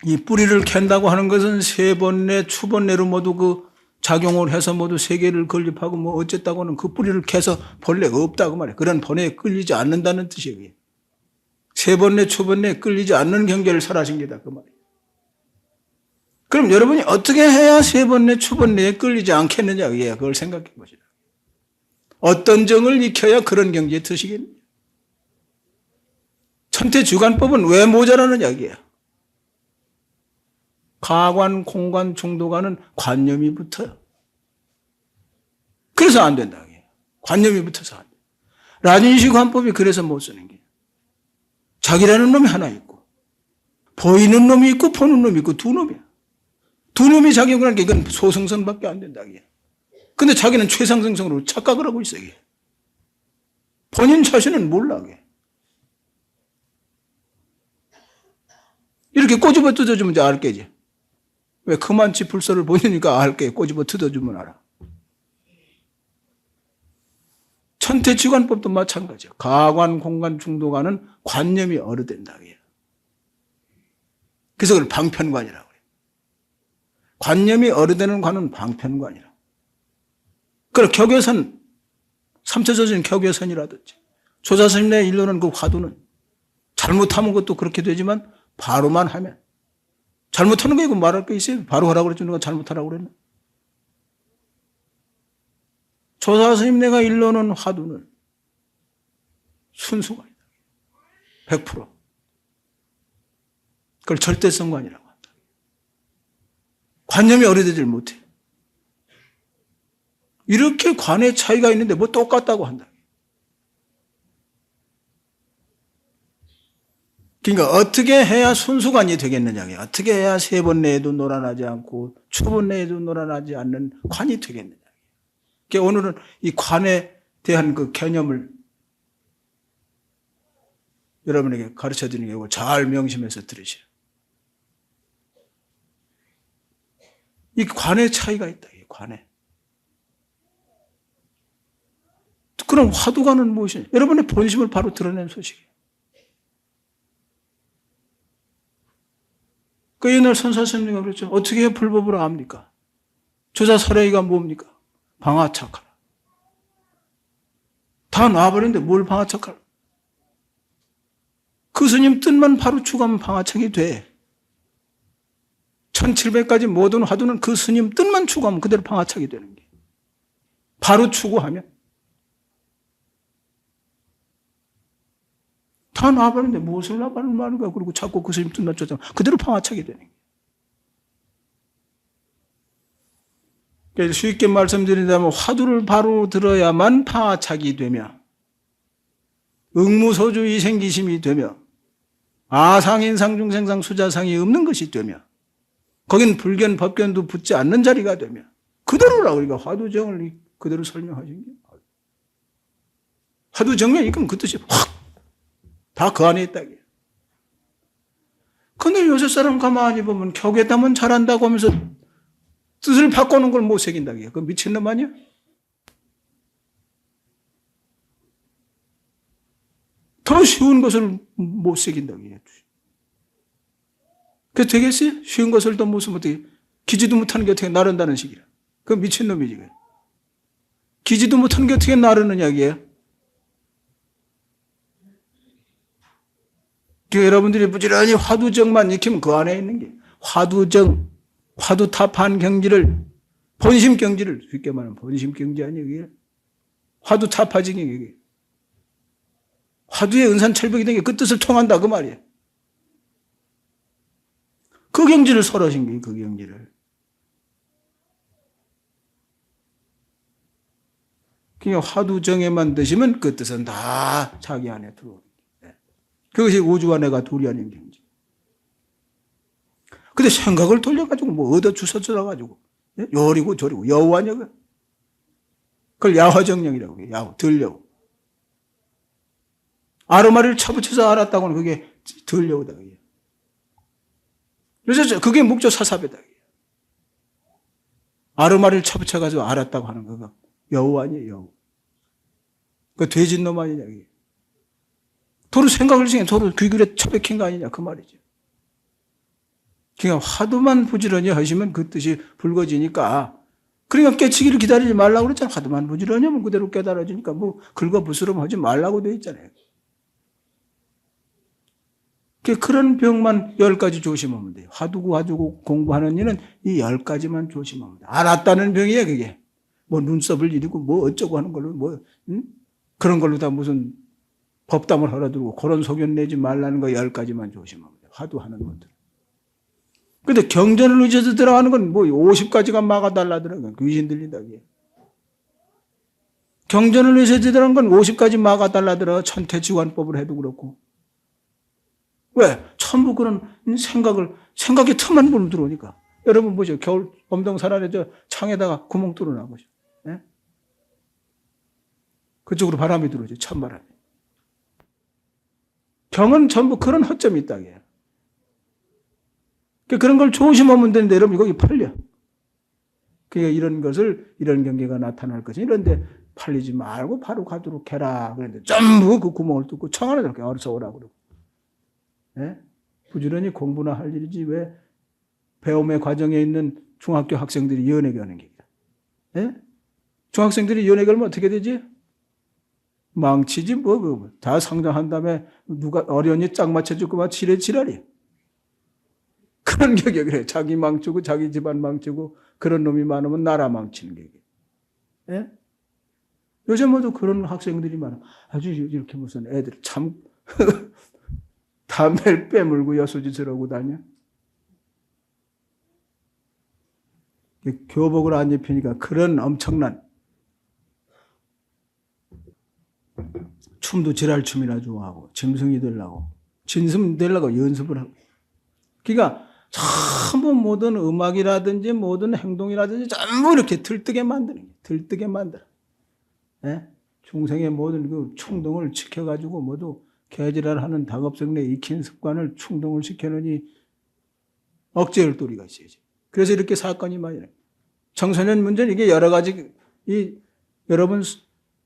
이 뿌리를 캔다고 하는 것은 세 번내, 추번내로 모두 그 작용을 해서 모두 세계를 건립하고 뭐 어쨌다고 하는 그 뿌리를 캐서 본래가 없다고 말이에요. 그런 번뇌에 끌리지 않는다는 뜻이에요. 세 번내, 추번내에 끌리지 않는 경계를 설하신 게다 그 말이에요. 그럼 여러분이 어떻게 해야 세 번내, 추번내에 끌리지 않겠느냐, 그걸 생각해 보시라. 어떤 정을 익혀야 그런 경지에 드시겠느냐. 천태주관법은 왜 모자라느냐, 이게요. 가관, 공관, 중도관은 관념이 붙어요. 그래서 안 된다. 관념이 붙어서 안 돼. 라진시 관법이 그래서 못 쓰는 게 자기라는 놈이 하나 있고 보이는 놈이 있고 보는 놈이 있고 두 놈이야. 두 놈이 작용을 하는 게 이건 소승선밖에 안 된다. 근데 자기는 최상승성으로 착각을 하고 있어. 본인 자신은 몰라. 이렇게 꼬집어 뜯어주면 이제 알게지. 왜 그만치 불소를 보니까 알게 꼬집어 뜯어주면 알아. 천태지관법도 마찬가지야. 가관, 공관, 중도관은 관념이 어르된다. 그래서 그걸 방편관이라고 그래. 관념이 어르되는 관은 방편관이라고. 그래, 격여선, 삼처조진 격여선이라든지 조사스님의 일로는 그 화두는 잘못하면 것도 그렇게 되지만 바로만 하면 잘못하는 거 이거 말할 게 있어요? 바로 하라고 그랬지 누가 잘못하라고 그랬나? 조사스님 내가 일러놓은 화두는 순수가 있다. 100%. 그걸 절대성관이라고 한다. 관념이 어려되질 못해. 이렇게 관의 차이가 있는데 뭐 똑같다고 한다. 그러니까 어떻게 해야 순수관이 되겠느냐. 어떻게 해야 세 번 내에도 놀아나지 않고 초번 내에도 놀아나지 않는 관이 되겠느냐. 그러니까 오늘은 이 관에 대한 그 개념을 여러분에게 가르쳐 드리는 게 잘 명심해서 들으세요. 이 관의 차이가 있다. 이 관에. 그럼 화두관은 무엇이냐? 여러분의 본심을 바로 드러낸 소식이에요. 그 옛날 선사스님이 그랬죠. 어떻게 해야 불법으로 압니까? 조사설의가 뭡니까? 방화착하라. 다 놔버렸는데 뭘 방화착하라? 그 스님 뜻만 바로 추구하면 방화착이 돼. 1700까지 모든 화두는 그 스님 뜻만 추구하면 그대로 방화착이 되는 게. 바로 추구하면. 다 놔버렸는데 무엇을 놔버리는 말인가? 그리고 자꾸 그 스님 뜻만 쫓아 그대로 방화착이 되는 게. 그래서 쉽게 말씀드린다면 화두를 바로 들어야만 방화착이 되며 응무소주 이생기심이 되며 아상인상 중생상 수자상이 없는 것이 되며 거긴 불견 법견도 붙지 않는 자리가 되며 그대로라고 우리가 화두정을 그대로 설명하신 게 화두정면 이건 그 뜻이 확 다 그 안에 있다. 근데 요새 사람 가만히 보면 격에다면 잘한다고 하면서 뜻을 바꾸는 걸 못 새긴다. 그거 미친놈 아니야? 더 쉬운 것을 못 새긴다. 그게 되겠어요? 쉬운 것을 더 못 쓰면 어떻게, 기지도 못하는 게 어떻게 나른다는 식이야. 그건 미친놈이지. 기지도 못하는 게 어떻게 나르느냐, 이게. 여러분들이 부지런히 화두정만 익히면 그 안에 있는 게 화두정, 화두탑한 경지를 본심 경지를 쉽게 말하면 본심 경지 아니에요. 이게 화두탑하지 이게 화두의 은산철벽이 된 게 그 뜻을 통한다 그 말이에요. 그 경지를 설하신 게 그 경지를. 그러니까 화두정에만 드시면 그 뜻은 다 자기 안에 들어오는. 그것이 우주와 내가 둘이 아닌 경지. 근데 생각을 돌려가지고 뭐 얻어 주워들어가지고 요리고 저리고 여우하냐고. 그걸 야화정령이라고 해요. 야화, 들려고. 아르마리를 쳐붙여서 알았다고 하는 그게 들려오다. 그래서 그게 목조 사사배다. 아르마리를 쳐붙여가지고 알았다고 하는 거가 여우 아니에요. 여우. 그 돼지놈 아니냐. 도로 생각을 중에 도로 귀결에 처박힌 거 아니냐 그 말이죠. 그러니까 화두만 부지런히 하시면 그 뜻이 붉어지니까 그러니까 깨치기를 기다리지 말라고 그랬잖아. 화두만 부지런히 하면 그대로 깨달아지니까 뭐 긁어부스럼 하지 말라고 돼 있잖아요. 그런 병만 10가지 조심하면 돼요. 화두고 공부하는 일은 이 10가지만 조심하면 돼요. 알았다는 병이에요, 그게. 뭐 눈썹을 이리고 뭐 어쩌고 하는 걸로 뭐, 그런 걸로 다 무슨 법담을 하라두고 그런 소견 내지 말라는 거 10가지만 조심하면 돼요. 화두하는 것들. 근데 경전을 의지해서 들어가는 건 뭐 50가지가 막아달라더라고요. 귀신 들린다, 그게. 경전을 의지해서 들어가는 건 50가지 막아달라더라. 천태지관법을 해도 그렇고. 왜? 전부 그런 생각의 틈만 보면 들어오니까. 여러분 보죠. 겨울 엄동산안에 저 창에다가 구멍 뚫어놔 보죠. 예? 그쪽으로 바람이 들어오죠. 찬바람이. 경은 전부 그런 허점이 있다. 그런 걸 조심하면 되는데 여러분 거기 팔려. 그러니까 이런 것을 이런 경계가 나타날 것이 이런데 팔리지 말고 바로 가도록 해라. 그런데 전부 그 구멍을 뚫고 청 안에 이렇게 어서 오라고 그러고. 예? 부지런히 공부나 할 일이지 왜 배움의 과정에 있는 중학교 학생들이 연예계 하는 게. 예? 중학생들이 연예계 하면 어떻게 되지? 망치지 뭐. 다 상장한 다음에 누가 어련히 짝 맞춰주고 막 지랄이. 그런 격이 그래. 자기 망치고 자기 집안 망치고 그런 놈이 많으면 나라 망치는 게. 예? 요새 모두 그런 학생들이 많아. 아주 이렇게 무슨 애들 참 담배를 빼물고 여수짓을 하고 다녀. 교복을 안 입히니까 그런 엄청난 춤도 지랄춤이나 좋아하고 짐승이 되려고 진승 되려고 연습을 하고. 그러니까 전부 모든 음악이라든지 모든 행동이라든지 전부 이렇게 들뜨게 만드는 거예요. 들뜨게 만들어. 예? 중생의 모든 그 충동을 지켜가지고 모두 개지랄하는 다급성내 익힌 습관을 충동을 시켜놓으니 억제할 도리가 있어야지. 그래서 이렇게 사건이 많이 나요. 청소년 문제는 이게 여러 가지, 여러분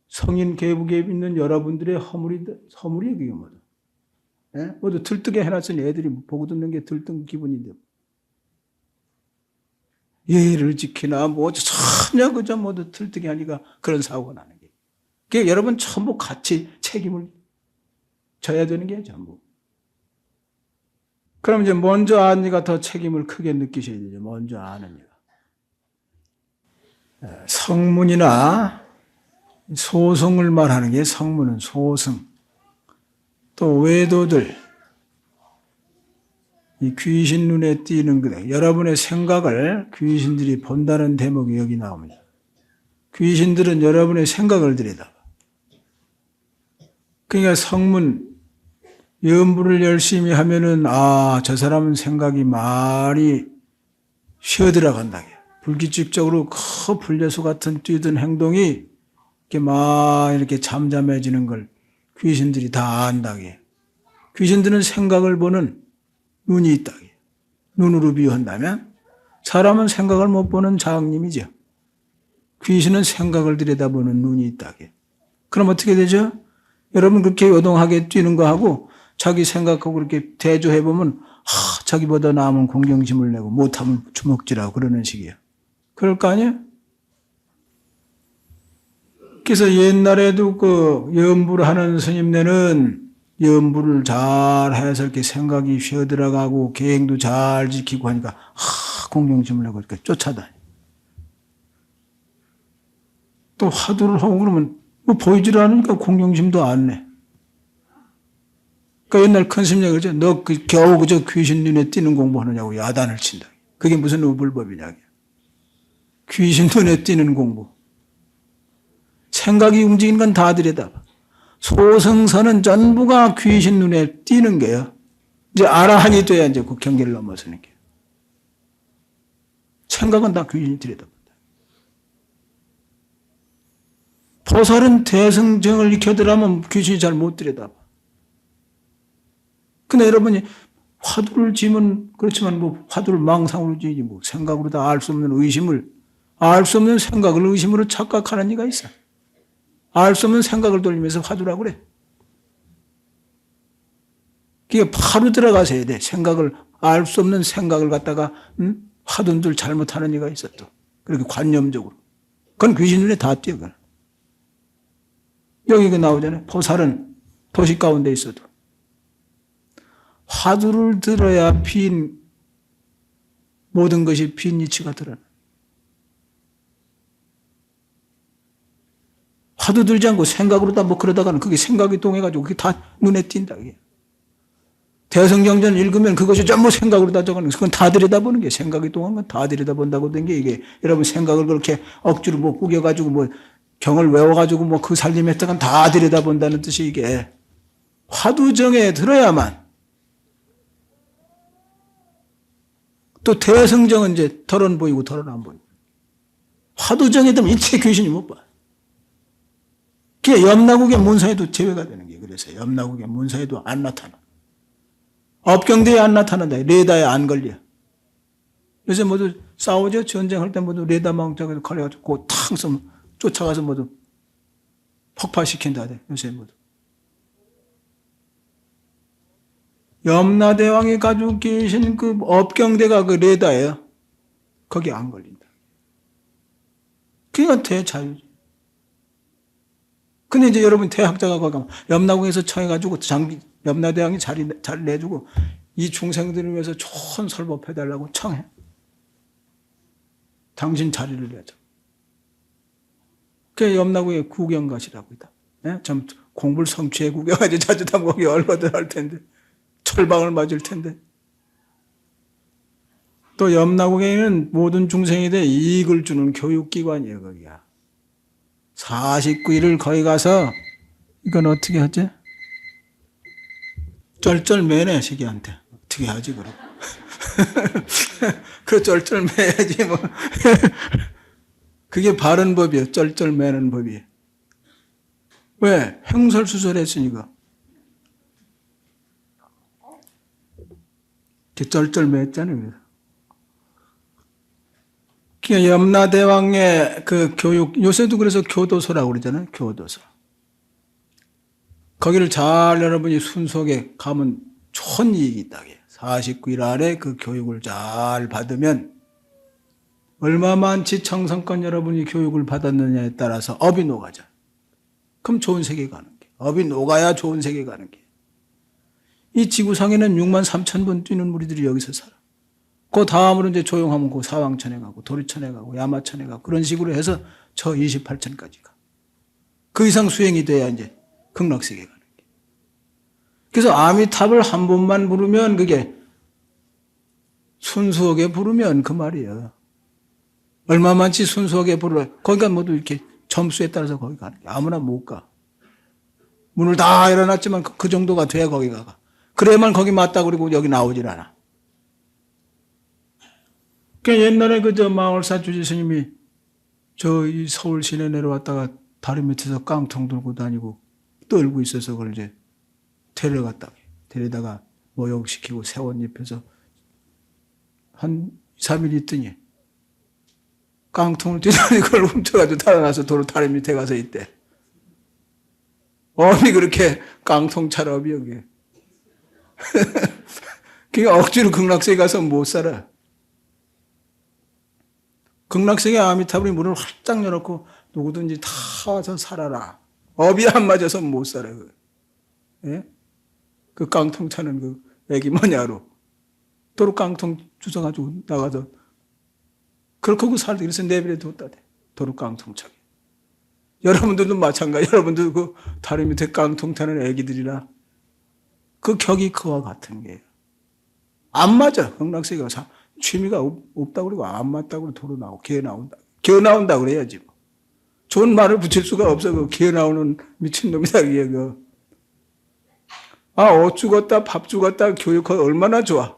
성인 계급에 있는 여러분들의 허물이 그게 뭐죠? 예? 모두 들뜨게 해놨으니 애들이 보고 듣는 게 들뜬 기분인데. 예의를 지키나 뭐 전혀 그저 모두 들뜨게 하니까 그런 사고가 나는 게. 그게 여러분 전부 같이 책임을 져야 되는 게 전부. 그럼 이제 먼저 아는 이가 더 책임을 크게 느끼셔야 되죠. 먼저 아는 이가. 성문이나 소승을 말하는 게 성문은 소승. 또 외도들, 이 귀신 눈에 띄는 거다. 여러분의 생각을 귀신들이 본다는 대목이 여기 나옵니다. 귀신들은 여러분의 생각을 들여다봐. 그러니까 성문, 염불을 열심히 하면은, 저 사람은 생각이 많이 쉬어들어간다. 불규칙적으로 큰 불려수 같은 뛰던 행동이 이렇게 잠잠해지는 걸 귀신들이 다 안다. 귀신들은 생각을 보는 눈이 있다. 눈으로 비유한다면 사람은 생각을 못 보는 장님이죠. 귀신은 생각을 들여다보는 눈이 있다. 그럼 어떻게 되죠? 여러분 그렇게 요동하게 뛰는 거하고 자기 생각하고 그렇게 대조해보면 자기보다 남은 공경심을 내고 못하면 주먹질하고 그러는 식이에요. 그럴 거 아니에요? 그래서 옛날에도 그 염불 하는 스님네는 염불을 잘 해서 이렇게 생각이 쉬어들어가고 계행도 잘 지키고 하니까 공경심을 내고 이렇게 쫓아다니. 또 화두를 하고 그러면 뭐 보이질 않으니까 공경심도 안 내. 그러니까 옛날 큰 스님이 그러죠. 너 겨우 그저 귀신 눈에 띄는 공부하느냐고 야단을 친다. 그게 무슨 우불법이냐. 귀신 눈에 띄는 공부. 생각이 움직이는 건 다 들여다봐. 소승선은 전부가 귀신 눈에 띄는 게요. 이제 아라한이 돼야 이제 그 경계를 넘어서는 게. 생각은 다 귀신이 들여다본다. 보살은 대승정을 익혀들어가면 귀신이 잘 못 들여다봐. 근데 여러분이 화두를 지면 그렇지만 뭐 화두를 망상으로 지지 뭐 생각으로 다 알 수 없는 의심을, 알 수 없는 생각을 의심으로 착각하는 이가 있어. 알 수 없는 생각을 돌리면서 화두라고 그래. 그게 바로 들어가셔야 돼. 생각을 알 수 없는 생각을 갖다가 화둔들 잘못하는 이가 있어 또. 그렇게 관념적으로. 그건 귀신 눈에 다 띄어. 여기 그 나오잖아요. 보살은 도시 가운데 있어도 화두를 들어야 빈 모든 것이 빈 이치가 드러나. 화두 들지 않고 생각으로 다 뭐 그러다가는 그게 생각이 동해가지고 그게 다 눈에 띈다. 그게. 대성경전 읽으면 그것이 전부 생각으로 다 적어놓은 그건 다 들여다보는 게 생각이 동한 건 다 들여다본다고 된 게 이게 여러분 생각을 그렇게 억지로 뭐 꾸겨가지고 뭐 경을 외워가지고 뭐 그 살림했다간 다 들여다본다는 뜻이 이게 화두정에 들어야만 또 대성정은 이제 덜은 보이고 덜은 안 보이고 화두정에 되면 일체 귀신이 못 봐. 그게 염라국의 문서에도 제외가 되는 게 그래서 염라국의 문서에도 안 나타나. 업경대에 안 나타난다. 레다에 안 걸려. 요새 모두 싸우죠. 전쟁할 때 모두 레다 망자가 걸려가지고 탕 쏘면 쫓아가서 모두 폭파시킨다. 요새 모두. 염라대왕이 가지고 계신 그 업경대가 그 레다예요. 거기 안 걸린다. 그게 대자유지. 근데 이제 여러분 대학자가 거기 가면 염라궁에서 청해가지고 염라대왕이 잘 내주고 이 중생들을 위해서 좋은 설법해달라고 청해. 당신 자리를 내줘. 그게 염라궁의 구경가시라고 있다. 예? 좀 공부를 성취해 구경하지 자주 다 거기 얼마들 할 텐데. 철방을 맞을 텐데. 또 염라궁에는 모든 중생에 대해 이익을 주는 교육기관이에요, 거기가. 49일을 거기 가서, 이건 어떻게 하지? 쩔쩔매네, 시기한테. 어떻게 하지, 그럼? 그 쩔쩔매야지, 뭐. 그게 바른 법이에요, 쩔쩔매는 법이. 왜? 횡설수설했으니까. 쩔쩔매했잖아요. 그러니까 염라대왕의 그 교육, 요새도 그래서 교도소라고 그러잖아요. 교도소. 거기를 잘 여러분이 순수하게 가면 좋은 이익이 있다. 49일 안에 그 교육을 잘 받으면 얼마만치 청성권 여러분이 교육을 받았느냐에 따라서 업이 녹아져. 그럼 좋은 세계 가는 게. 업이 녹아야 좋은 세계 가는 게. 이 지구상에는 6만 3천 분 뛰는 무리들이 여기서 살아. 그 다음으로 이제 조용하면 그 사왕천에 가고 도리천에 가고 야마천에 가고 그런 식으로 해서 저 28천까지 가. 그 이상 수행이 돼야 이제 극락세계 가는 게. 그래서 아미탑을 한 번만 부르면 그게 순수하게 부르면 그 말이에요. 얼마만치 순수하게 부르려. 거기가 모두 이렇게 점수에 따라서 거기 가는 게. 아무나 못 가. 문을 다 열어놨지만 그 정도가 돼야 거기 가. 그래야만 거기 맞다 그러고 여기 나오질 않아. 그 옛날에 그저 마을사 주지 스님이 이 서울 시내 내려왔다가 다리 밑에서 깡통 들고 다니고 떨고 있어서 그걸 이제 데려다가 모욕시키고 세원잎에서 한 2, 3일 있더니 깡통을 뒤돌이 그걸 훔쳐가지고 달아나서 도로 다리 밑에 가서 있대. 어디 그렇게 깡통 차업이 여기. 그게 억지로 극락세계 가서 못 살아. 극락세계 아미타불이 문을 활짝 열어놓고 누구든지 다 와서 살아라. 업이 안 맞아서 못 살아. 예? 그 깡통 차는 그 애기 뭐냐로. 도로 깡통 주워가지고 나가서 그렇게 하고 살대. 그래서 내버려 뒀다대. 도로 깡통 차게. 여러분들도 마찬가지. 여러분들 그 다리 밑에 깡통 타는 애기들이나 그 격이 그와 같은 게요. 안 맞아. 극락세계가 취미가 없다고 그러고 안 맞다고 도로 나오고 기어 나온다 그래야지. 뭐. 좋은 말을 붙일 수가 없어. 그 기어 나오는 미친놈이다. 그게 옷 죽었다 밥 죽었다 교육하기 얼마나 좋아.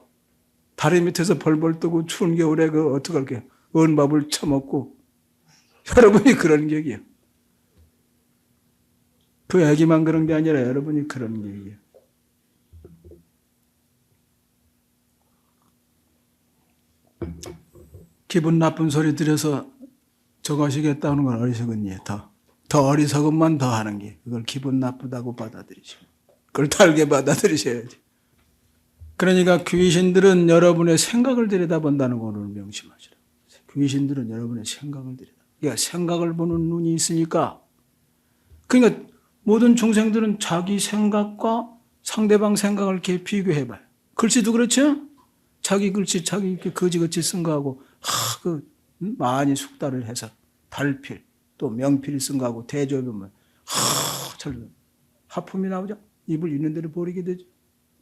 다리 밑에서 벌벌 뜨고 추운 겨울에 어떡할게. 언밥을 처먹고. 여러분이 그런 격이에요. 그 애기만 그런 게 아니라 여러분이 그런 격이에요. 기분 나쁜 소리 들여서 저거 하시겠다는 건 어리석은 더 어리석은만 더 하는 게 그걸 기분 나쁘다고 받아들이시고 그걸 달게 받아들이셔야지. 그러니까 귀신들은 여러분의 생각을 들여다본다는 걸 오늘 명심하시라. 귀신들은 여러분의 생각을 들여다본다. 그러니까 생각을 보는 눈이 있으니까, 그러니까 모든 중생들은 자기 생각과 상대방 생각을 이렇게 비교해봐요. 글씨도 그렇죠? 자기 글씨, 자기 이렇게 거지같이 쓴 거하고, 많이 숙달을 해서 달필, 또 명필 쓴 거하고 대조해보면, 하품이 나오죠? 입을 있는 대로 버리게 되죠.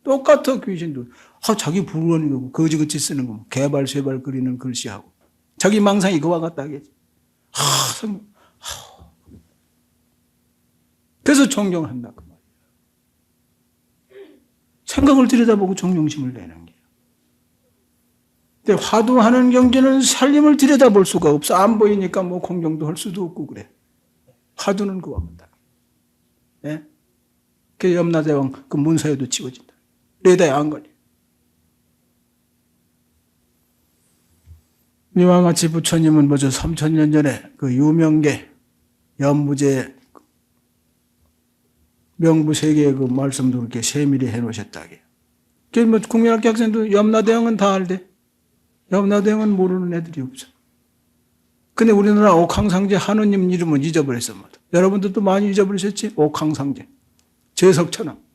똑같아, 귀신도. 자기 부르는 거고, 거지같이 쓰는 거, 개발쇠발 그리는 글씨하고. 자기 망상이 그와 같다 하겠지. 그래서 존경한다, 그 말이야. 생각을 들여다보고 존경심을 내는 거예요. 근데 화두하는 경지는 살림을 들여다볼 수가 없어. 안 보이니까 뭐 공경도 할 수도 없고 그래. 화두는 그와 같다. 예? 그 염라대왕 그 문서에도 찍어진다. 레다에 안 걸려. 이와 같이 부처님은 먼저 3000년 전에 그 유명계 연무제 명부세계의 그 말씀도 그렇게 세밀히 해놓으셨다게. 뭐 국민학교 학생도 염라대왕은 다 알대. 염라대왕은 모르는 애들이 없어. 근데 우리나라 옥황상제 하느님 이름은 잊어버렸어. 여러분들도 많이 잊어버리셨지? 옥황상제. 제석천왕.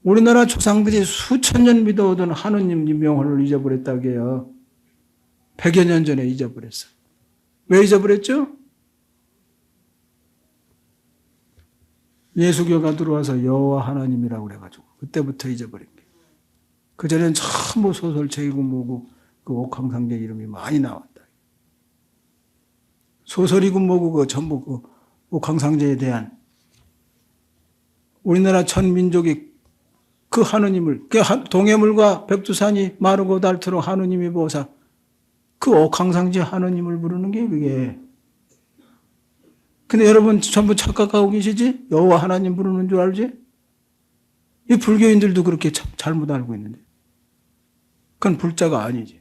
우리나라 조상들이 수천 년 믿어오던 하느님 명호를 잊어버렸다고 해요. 100여 년 전에 잊어버렸어. 왜 잊어버렸죠? 예수교가 들어와서 여호와 하나님이라고 그래가지고 그때부터 잊어버린 거예요. 그전엔 전부 소설책이고 뭐고 그 옥황상제 이름이 많이 나왔다. 소설이고 뭐고 그 전부 그 옥황상제에 대한 우리나라 전 민족이 그 하느님을, 동해물과 백두산이 마르고 닳도록 하느님이 보사 그 옥황상제 하느님을 부르는 게 그게. 근데 여러분 전부 착각하고 계시지? 여호와 하나님 부르는 줄 알지? 이 불교인들도 그렇게 잘못 알고 있는데. 그건 불자가 아니지.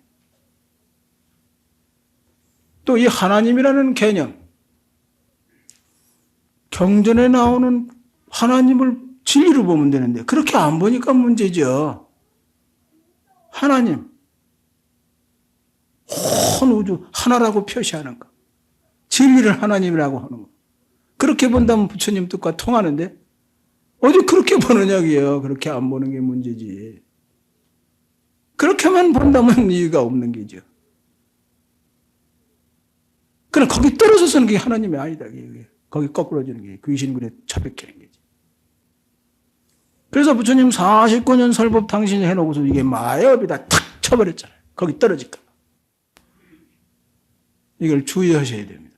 또 이 하나님이라는 개념, 경전에 나오는 하나님을 진리로 보면 되는데 그렇게 안 보니까 문제죠. 하나님, 온 우주 하나라고 표시하는 거, 진리를 하나님이라고 하는 거. 그렇게 본다면 부처님 뜻과 통하는데 어디 그렇게 보느냐고요. 그렇게 안 보는 게 문제지. 그렇게만 본다면 이유가 없는 게죠. 그럼 거기 떨어져서는 그게 하나님이 아니다. 거기 거꾸로 지는 게 귀신굴에 차백하는 거지. 그래서 부처님 49년 설법 당신이 해놓고서 이게 마협이다 탁 쳐버렸잖아요. 거기 떨어질까 봐. 이걸 주의하셔야 됩니다.